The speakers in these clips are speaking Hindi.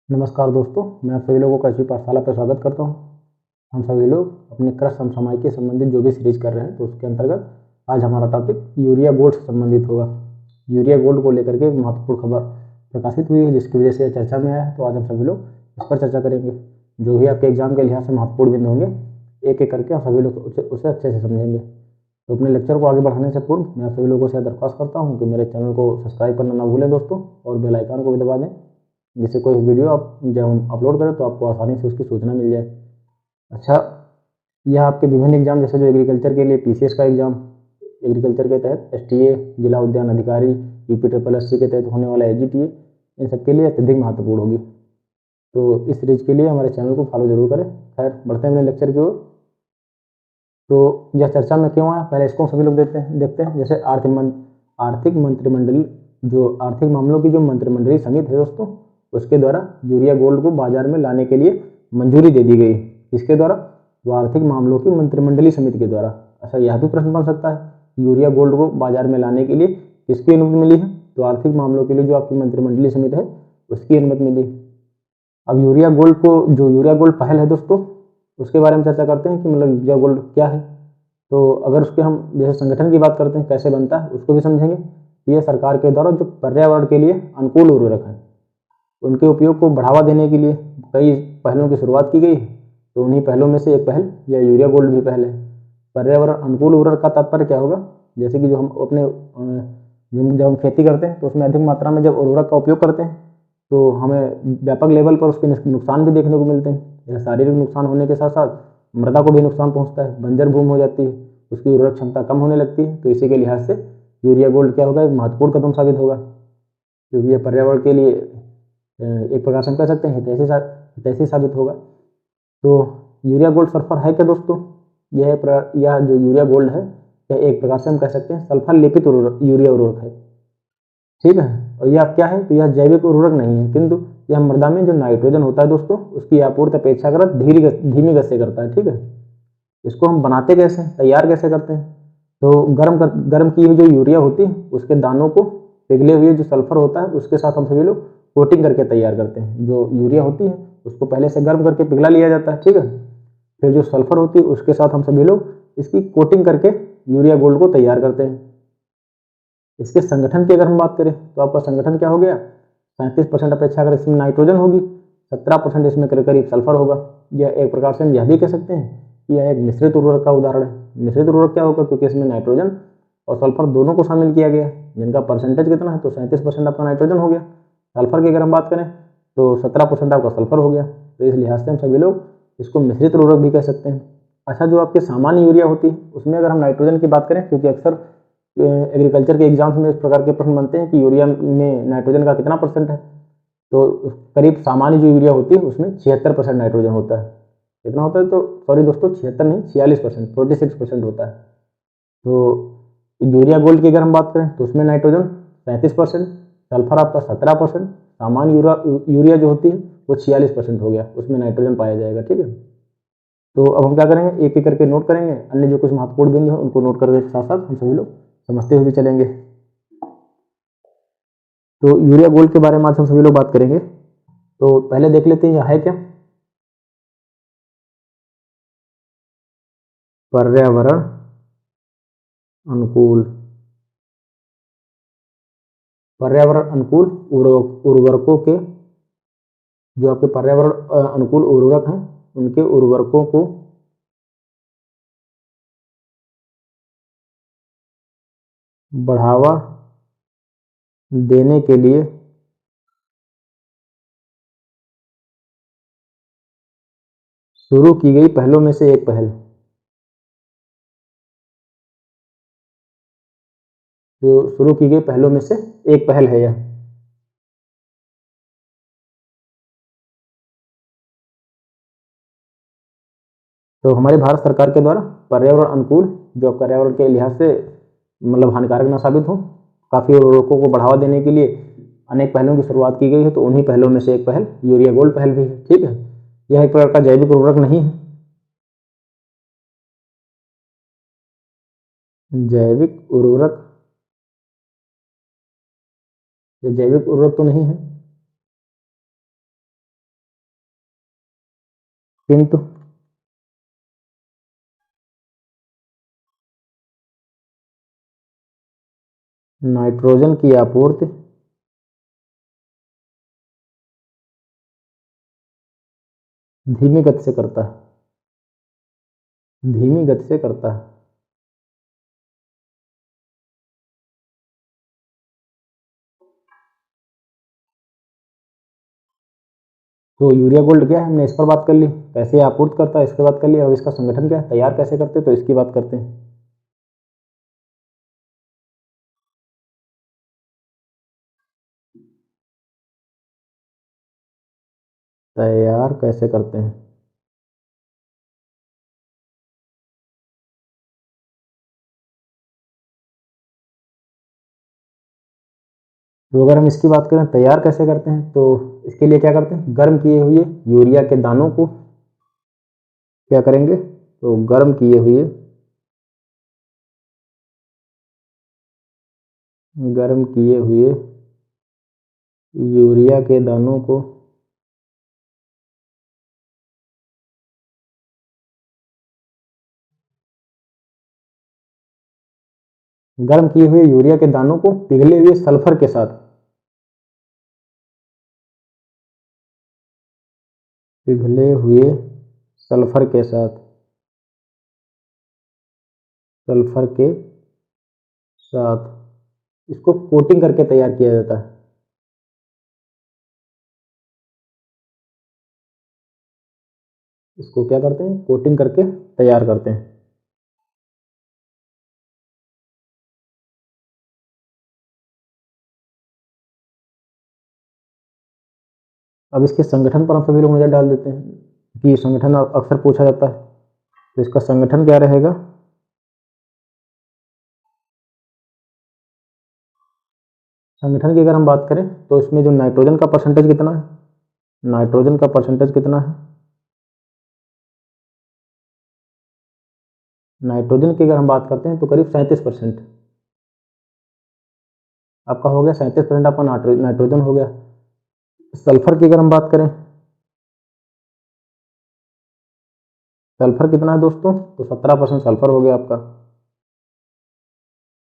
नमस्कार दोस्तों, मैं आप सभी लोगों का इसी पाठशाला पर स्वागत करता हूं। हम सभी लोग अपने कृषि समसामयिक के संबंधित जो भी सीरीज कर रहे हैं, तो उसके अंतर्गत आज हमारा टॉपिक यूरिया गोल्ड से संबंधित होगा। यूरिया गोल्ड को लेकर के एक महत्वपूर्ण खबर प्रकाशित हुई है, जिसकी वजह से चर्चा में आया है। तो आज हम सभी लोग इस पर चर्चा करेंगे। जो भी आपके एग्जाम के लिहाज से महत्वपूर्ण बिंदु होंगे, एक एक करके हम सभी लोग उसे अच्छे से समझेंगे। तो अपने लेक्चर को आगे बढ़ाने से पूर्व मैं आप सभी लोगों से दरख्वास्त करता हूँ कि मेरे चैनल को सब्सक्राइब करना ना भूलें दोस्तों, और बेल आइकन को भी दबा दें, जिससे कोई वीडियो आप जब हम अपलोड करें तो आपको आसानी से उसकी सूचना मिल जाए। अच्छा, यह आपके विभिन्न एग्जाम जैसे जो एग्रीकल्चर के लिए पीसीएस का एग्जाम, एग्रीकल्चर के तहत एसटीए, जिला उद्यान अधिकारी, यूपी के तहत होने वाला एजीटीए, इन सब के लिए अत्यधिक महत्वपूर्ण होगी। तो इस सीरीज के लिए हमारे चैनल को फॉलो जरूर करें। खैर, बढ़ते हैं अपने लेक्चर की ओर। तो यह चर्चा में क्यों आया, पहले इसको सभी लोग देखते हैं। जैसे आर्थिक मंत्रिमंडल, जो आर्थिक मामलों की जो मंत्रिमंडलीय समिति है दोस्तों, उसके द्वारा यूरिया गोल्ड को बाजार में लाने के लिए मंजूरी दे दी गई। किसके द्वारा? तो आर्थिक मामलों की मंत्रिमंडलीय समिति के द्वारा। अच्छा, यह भी प्रश्न बन सकता है, यूरिया गोल्ड को बाजार में लाने के लिए किसकी अनुमति मिली है? तो आर्थिक मामलों के लिए जो आपकी मंत्रिमंडलीय समिति है, उसकी अनुमति मिली। अब यूरिया गोल्ड को, जो यूरिया गोल्ड पहल है दोस्तों, उसके बारे में चर्चा करते हैं कि मतलब यूरिया गोल्ड क्या है। तो अगर उसके हम जैसे संगठन की बात करते हैं, कैसे बनता है, उसको भी समझेंगे। यह सरकार के द्वारा जो पर्यावरण के लिए अनुकूल उर्वरक है, उनके उपयोग को बढ़ावा देने के लिए कई पहलों की शुरुआत की गई। तो उन्हीं पहलों में से एक पहल या यूरिया गोल्ड भी पहल है। पर्यावरण अनुकूल उर्वरक का तात्पर्य क्या होगा? जैसे कि जो हम अपने जब हम खेती करते हैं, तो उसमें अधिक मात्रा में जब उर्वरक का उपयोग करते हैं, तो हमें व्यापक लेवल पर उसके नुकसान भी देखने को मिलते हैं। जैसे शारीरिक नुकसान होने के साथ साथ मृदा को भी नुकसान पहुंचता है, बंजर भूमि हो जाती है, उसकी उर्वरक क्षमता कम होने लगती है। तो इसी के लिहाज से यूरिया गोल्ड क्या होगा, एक महत्वपूर्ण कदम साबित होगा, क्योंकि यह पर्यावरण के लिए एक प्रकार से हम कह सकते हैं हितैषी साबित होगा। तो यूरिया गोल्ड सल्फर है क्या दोस्तों? यह जो यूरिया गोल्ड है, यह एक प्रकार से हम कह सकते हैं सल्फर लेपित यूरिया उर्वरक है। ठीक है, और यह क्या है? तो यह जैविक उर्वरक नहीं है, किंतु यह मृदा में जो नाइट्रोजन होता है दोस्तों, उसकी आपूर्ति अपेक्षाकृत धीमी गति से करता है। ठीक है, इसको हम बनाते कैसे, तैयार कैसे करते हैं? तो गर्म की हुई जो यूरिया होती है, उसके दानों को पिघले हुए जो सल्फर होता है, उसके साथ हम सभी लोग कोटिंग करके तैयार करते हैं। जो यूरिया होती है, उसको पहले से गर्म करके पिघला लिया जाता है। ठीक है, फिर जो सल्फर होती है, उसके साथ हम सभी लोग इसकी कोटिंग करके यूरिया गोल्ड को तैयार करते हैं। इसके संगठन की अगर हम बात करें, तो आपका संगठन क्या हो गया? 37% अपेक्षाकृत इसमें नाइट्रोजन होगी, 17% इसमें करीब सल्फर होगा। यह एक प्रकार से हम यह भी कह सकते हैं कि यह एक मिश्रित उर्वरक का उदाहरण है। मिश्रित उर्वरक क्या होगा? क्योंकि इसमें नाइट्रोजन और सल्फर दोनों को शामिल किया गया, जिनका परसेंटेज कितना है? तो 37% आपका नाइट्रोजन हो गया। सल्फर की अगर हम बात करें, तो 17% आपका सल्फर हो गया। तो इस लिहाज से हम सभी लोग इसको मिश्रित उर्वरक भी कह सकते हैं। अच्छा, जो आपके सामान्य यूरिया होती है, उसमें अगर हम नाइट्रोजन की बात करें, क्योंकि अक्सर एग्रीकल्चर के एग्जाम्स में इस प्रकार के प्रश्न बनते हैं कि यूरिया में नाइट्रोजन का कितना परसेंट है, तो करीब सामान्य जो यूरिया होती है उसमें 76% नाइट्रोजन होता है। कितना होता है? तो सॉरी दोस्तों, 76 नहीं, 46%, 46% होता है। तो यूरिया गोल्ड की अगर हम बात करें, तो उसमें नाइट्रोजन 35%, सल्फर आपका 17%, सामान्य यूरिया जो होती है वो 46% हो गया, उसमें नाइट्रोजन पाया जाएगा। ठीक है, तो अब हम क्या करेंगे, एक एक करके नोट करेंगे। अन्य जो कुछ महत्वपूर्ण बिंदु है उनको नोट करने के साथ साथ हम सभी लोग समझते हुए भी चलेंगे। तो यूरिया गोल्ड के बारे में आज हम सभी लोग बात करेंगे। तो पहले देख लेते हैं यह है क्या। पर्यावरण अनुकूल, पर्यावरण अनुकूल उर्वरकों के, जो आपके पर्यावरण अनुकूल उर्वरक हैं, उनके उर्वरकों को बढ़ावा देने के लिए शुरू की गई पहलों में से एक पहल। जो शुरू की गई पहलों में से एक पहल है यह। तो हमारी भारत सरकार के द्वारा पर्यावरण अनुकूल, जो पर्यावरण के लिहाज से मतलब हानिकारक ना साबित हो, काफ़ी उर्वरकों को बढ़ावा देने के लिए अनेक पहलों की शुरुआत की गई है। तो उन्हीं पहलों में से एक पहल यूरिया गोल्ड पहल भी है। ठीक है, यह एक प्रकार का जैविक उर्वरक नहीं है, जैविक उर्वरक, ये जैविक उर्वरक तो नहीं है। किंतु नाइट्रोजन की आपूर्ति धीमी गति से करता है, धीमी गति से करता है। तो यूरिया गोल्ड क्या है, हमने इस पर बात कर ली, कैसे आपूर्ति करता है इसकी बात कर ली। अब इसका संगठन क्या है, तैयार कैसे करते हैं, तो इसकी बात करते हैं। तैयार कैसे करते हैं, तो अगर हम इसकी बात करें तैयार कैसे करते हैं, तो इसके लिए क्या करते हैं, गर्म किए हुए यूरिया के दानों को क्या करेंगे, तो गर्म किए हुए यूरिया के दानों को गर्म किए हुए यूरिया के दानों को पिघले हुए सल्फर के साथ, पिघले हुए सल्फर के साथ, सल्फर के साथ इसको कोटिंग करके तैयार किया जाता है। इसको क्या करते हैं, कोटिंग करके तैयार करते हैं। अब इसके संगठन पर हम सभी लोग नजर डाल देते हैं कि संगठन अक्सर पूछा जाता है, तो इसका संगठन क्या रहेगा, संगठन की अगर हम बात करें तो इसमें जो नाइट्रोजन का परसेंटेज कितना है, नाइट्रोजन का परसेंटेज कितना है, नाइट्रोजन की अगर हम बात करते हैं तो करीब 37%। आपका हो गया 37% आपका नाइट्रोजन हो गया। सल्फर की अगर हम बात करें, सल्फर कितना है दोस्तों, तो 17% सल्फर हो गया आपका।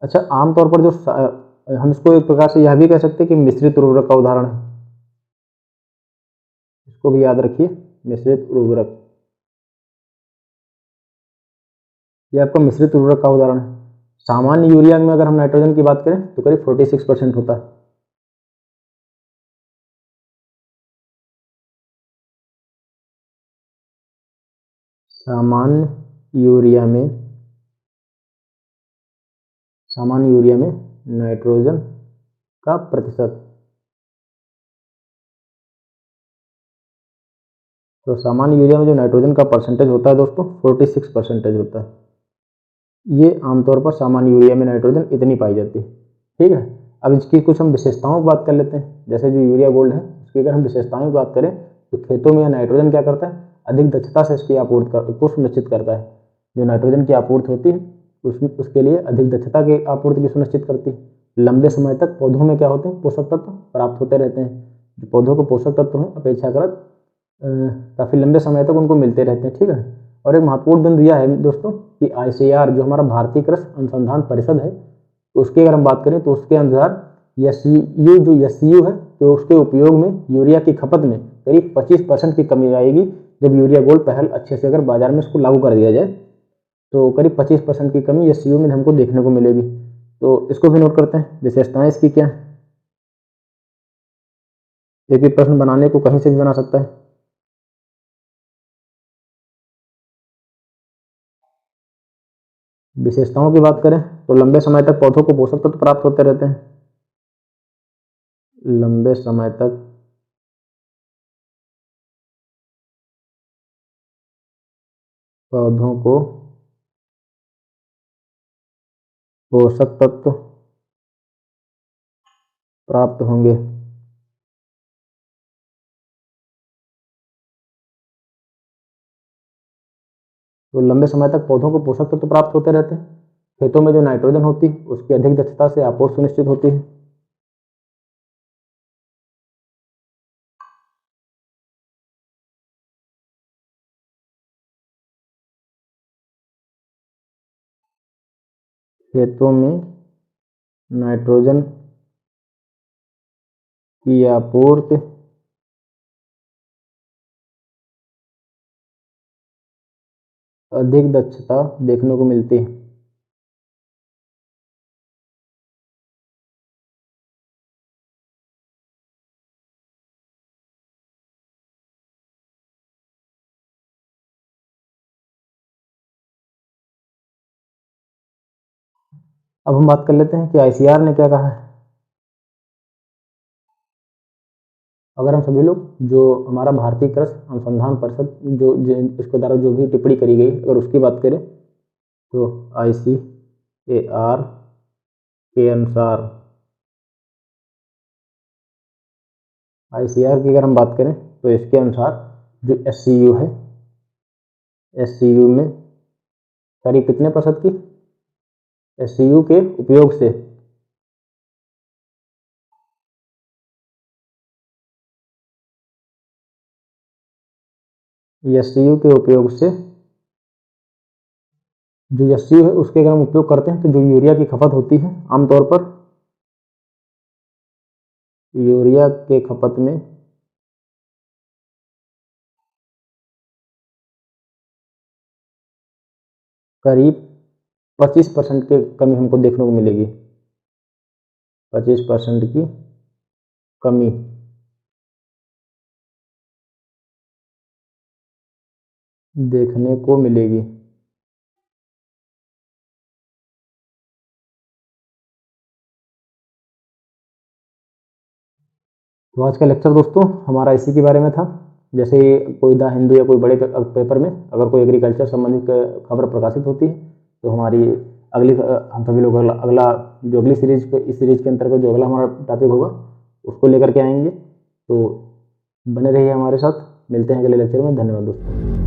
अच्छा, आमतौर पर जो हम इसको एक प्रकार से यह भी कह सकते हैं कि मिश्रित उर्वरक का उदाहरण है, इसको भी याद रखिए, मिश्रित उर्वरक, ये आपका मिश्रित उर्वरक का उदाहरण है। सामान्य यूरिया में अगर हम नाइट्रोजन की बात करें तो करीब 46% होता है। सामान्य यूरिया में, सामान्य यूरिया में नाइट्रोजन का प्रतिशत, तो सामान्य यूरिया में जो नाइट्रोजन का परसेंटेज होता है दोस्तों 46% होता है। ये आमतौर पर सामान्य यूरिया में नाइट्रोजन इतनी पाई जाती है। ठीक है, अब इसकी कुछ हम विशेषताओं की बात कर लेते हैं। जैसे जो यूरिया गोल्ड है उसकी अगर हम विशेषताओं की बात करें तो खेतों में यह नाइट्रोजन क्या करता है, अधिक दक्षता से इसकी आपूर्ति को सुनिश्चित करता है। जो नाइट्रोजन की आपूर्ति होती है उसके लिए अधिक दक्षता की आपूर्ति की सुनिश्चित करती है। लंबे समय तक पौधों में क्या होते हैं, पोषक तत्व प्राप्त होते रहते हैं। जो पौधों को पोषक तत्व हैं अपेक्षाकृत काफ़ी लंबे समय तक उनको मिलते रहते हैं। ठीक है, और एक महत्वपूर्ण बिंदु यह है दोस्तों कि ICAR जो हमारा भारतीय कृषि अनुसंधान परिषद है, तो उसकी अगर हम बात करें तो उसके अनुसार SCU है, तो उसके उपयोग में यूरिया की खपत में करीब 25% की कमी आएगी। जब यूरिया गोल्ड पहल अच्छे से अगर बाजार में इसको लागू कर दिया जाए तो करीब 25% की कमी SCU में हमको देखने को मिलेगी। तो इसको भी नोट करते हैं, विशेषताएं इसकी क्या है। एक भी प्रश्न बनाने को कहीं से भी बना सकता है। विशेषताओं की बात करें तो लंबे समय तक पौधों को पोषक तत्व प्राप्त होते रहते हैं। लंबे समय तक पौधों को पोषक तत्व प्राप्त होंगे। तो लंबे समय तक पौधों को पोषक तत्व प्राप्त होते रहते हैं। खेतों में जो नाइट्रोजन होती है उसकी अधिक दक्षता से आपूर्ति सुनिश्चित होती है। खेतों में नाइट्रोजन की आपूर्ति अधिक दक्षता देखने को मिलती है। अब हम बात कर लेते हैं कि आईसीआर ने क्या कहा है। अगर हम सभी लोग जो हमारा भारतीय कृषि अनुसंधान परिषद इसके द्वारा जो भी टिप्पणी करी गई अगर उसकी बात करें तो आईसीएआर के अनुसार आईसीआर की अगर हम बात करें तो इसके अनुसार जो एससीयू है, एससीयू में करीब कितने प्रतिशत की एससीयू के उपयोग से एससीयू के उपयोग से जो एससीयू है उसके अगर हम उपयोग करते हैं तो जो यूरिया की खपत होती है आमतौर पर यूरिया के खपत में करीब 25% की कमी हमको देखने को मिलेगी। 25% की कमी देखने को मिलेगी। तो आज का लेक्चर दोस्तों हमारा इसी के बारे में था। जैसे कोई द हिंदू या कोई बड़े पेपर में अगर कोई एग्रीकल्चर संबंधित खबर प्रकाशित होती है तो हमारी अगली हम सभी लोग अगला जो अगली सीरीज इस सीरीज के अंतर्गत जो अगला हमारा टॉपिक होगा उसको लेकर के आएंगे। तो बने रहिए हमारे साथ, मिलते हैं अगले लेक्चर में। धन्यवाद दोस्तों।